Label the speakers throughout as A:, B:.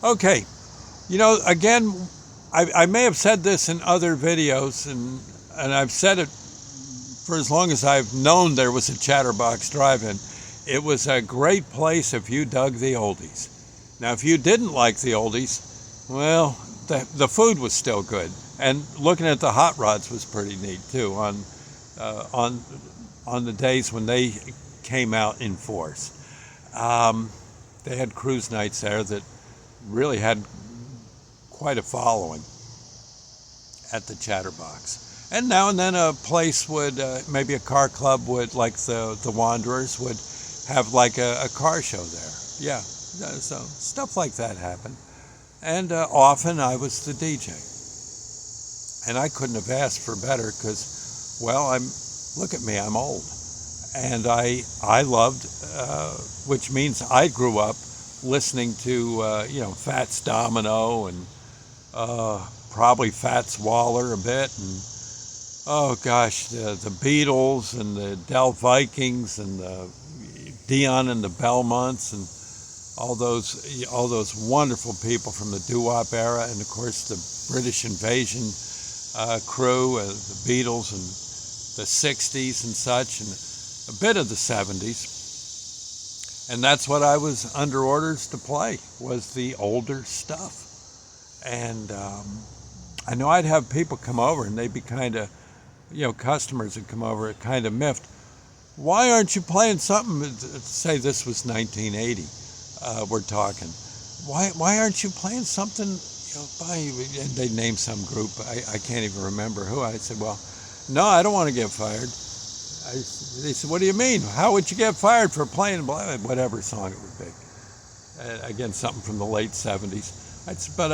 A: Okay, again, I may have said this in other videos, and I've said it for as long as I've known there was a Chatterbox drive-in. It was a great place if you dug the oldies. Now, if you didn't like the oldies, well, the food was still good, and looking at the hot rods was pretty neat too. On the days when they came out in force, they had cruise nights there that really had quite a following at the Chatterbox. And now and then a place would, maybe a car club would, like the Wanderers, would have like a car show there. Yeah, so stuff like that happened. And often I was the DJ. And I couldn't have asked for better because, well, look at me, I'm old. And I loved, which means I grew up listening to, Fats Domino and probably Fats Waller a bit, and oh gosh, the Beatles and the Del Vikings and the Dion and the Belmonts and all those wonderful people from the doo-wop era, and of course the British Invasion crew, the Beatles and the 60s and such, and a bit of the 70s. And that's what I was under orders to play, was the older stuff. And I know I'd have people come over and they'd be kind of, customers would come over kind of miffed. Why aren't you playing something, say this was 1980, we're talking. Why aren't you playing something, and they'd name some group, I can't even remember who. I said, well, no, I don't want to get fired. They said, what do you mean? How would you get fired for playing whatever song it would be? Again, something from the late 70s. I said, but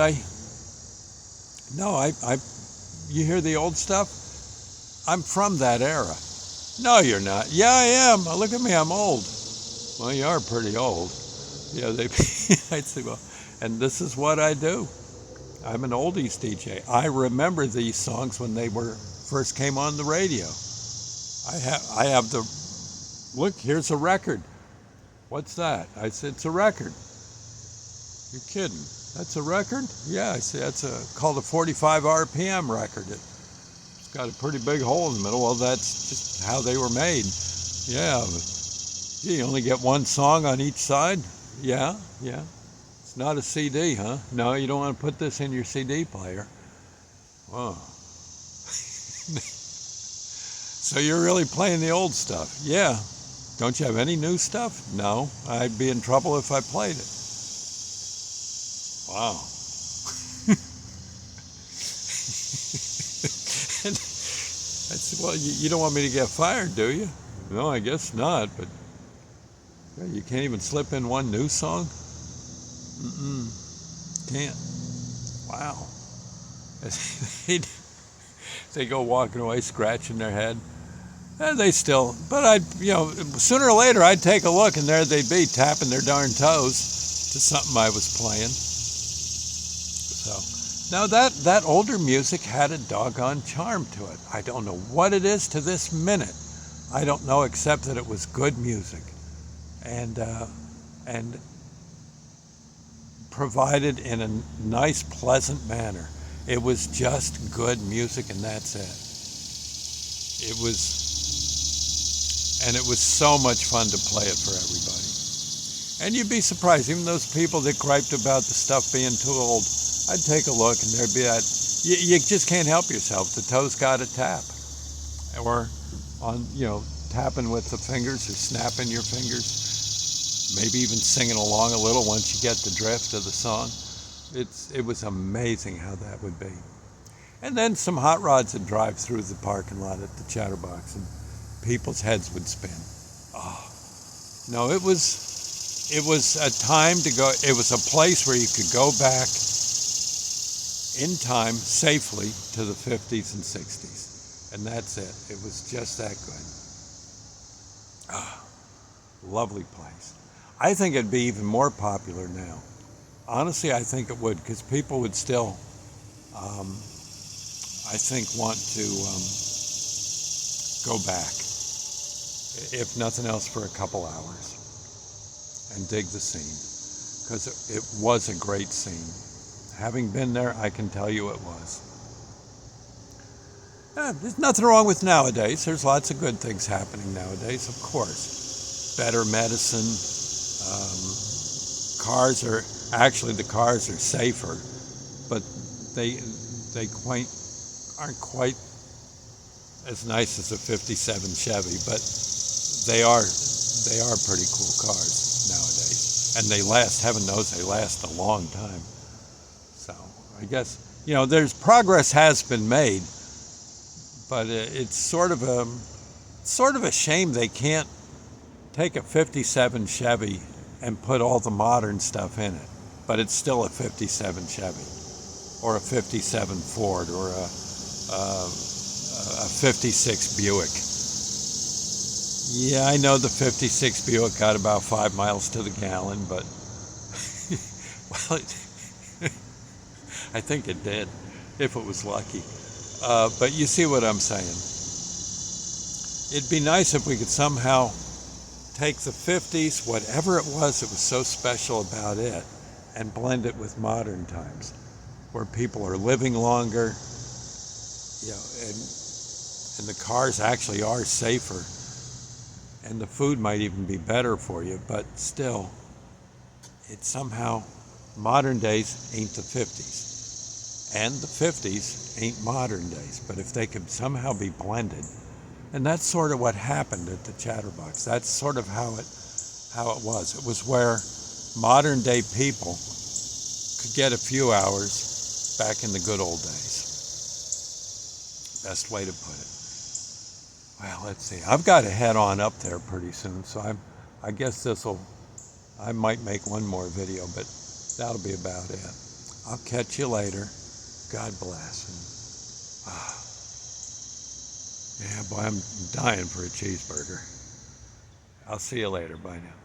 A: you hear the old stuff? I'm from that era. No, you're not. Yeah, I am. Look at me, I'm old. Well, you are pretty old. Yeah, I'd say, well, and this is what I do. I'm an oldies DJ. I remember these songs when they first came on the radio. I have look, here's a record. What's that? I said, it's a record. You're kidding. That's a record? Yeah, I said, that's called a 45 RPM record. It's got a pretty big hole in the middle. Well, that's just how they were made. Yeah, you only get one song on each side? Yeah. It's not a CD, huh? No, you don't want to put this in your CD player. Whoa. So you're really playing the old stuff? Yeah. Don't you have any new stuff? No. I'd be in trouble if I played it. Wow. I said, well, you don't want me to get fired, do you? No, I guess not, but you can't even slip in one new song? Can't. Wow. They go walking away scratching their head. And they still, but sooner or later I'd take a look and there they'd be tapping their darn toes to something I was playing. So, now that older music had a doggone charm to it. I don't know what it is to this minute. I don't know, except that it was good music and provided in a nice, pleasant manner. It was just good music, and that's it. It was so much fun to play it for everybody. And you'd be surprised, even those people that griped about the stuff being too old, I'd take a look and there'd be that, you just can't help yourself. The toes got to tap. Or on, tapping with the fingers or snapping your fingers, maybe even singing along a little once you get the drift of the song. It was amazing how that would be. And then some hot rods would drive through the parking lot at the Chatterbox and people's heads would spin. Oh, no, it was a time to go, it was a place where you could go back in time safely to the 50s and 60s. And that's it. It was just that good. Ah, lovely place. I think it'd be even more popular now. Honestly, I think it would, because people would still, I think, want to go back, if nothing else, for a couple hours and dig the scene. because it was a great scene. Having been there, I can tell you it was. There's nothing wrong with nowadays. There's lots of good things happening nowadays, of course. Better medicine. The cars are safer, but they aren't quite as nice as a '57 Chevy, but they are pretty cool cars nowadays, and they last. Heaven knows they last a long time. So I guess there's progress has been made, but it's sort of a shame they can't take a '57 Chevy and put all the modern stuff in it, but it's still a '57 Chevy, or a '57 Ford, or a '56 Buick. Yeah, I know the '56 Buick got about 5 miles to the gallon, but well, I think it did, if it was lucky. But you see what I'm saying. It'd be nice if we could somehow take the '50s, whatever it was that was so special about it, and blend it with modern times, where people are living longer, and the cars actually are safer, and the food might even be better for you, but still, it's somehow, modern days ain't the '50s, and the '50s ain't modern days, but if they could somehow be blended. And that's sort of what happened at the Chatterbox. That's sort of how it was. It was where modern day people could get a few hours back in the good old days. Best way to put it. Well, let's see. I've got to head on up there pretty soon, so I guess I might make one more video, but that'll be about it. I'll catch you later. God bless. Yeah, boy, I'm dying for a cheeseburger. I'll see you later. Bye now.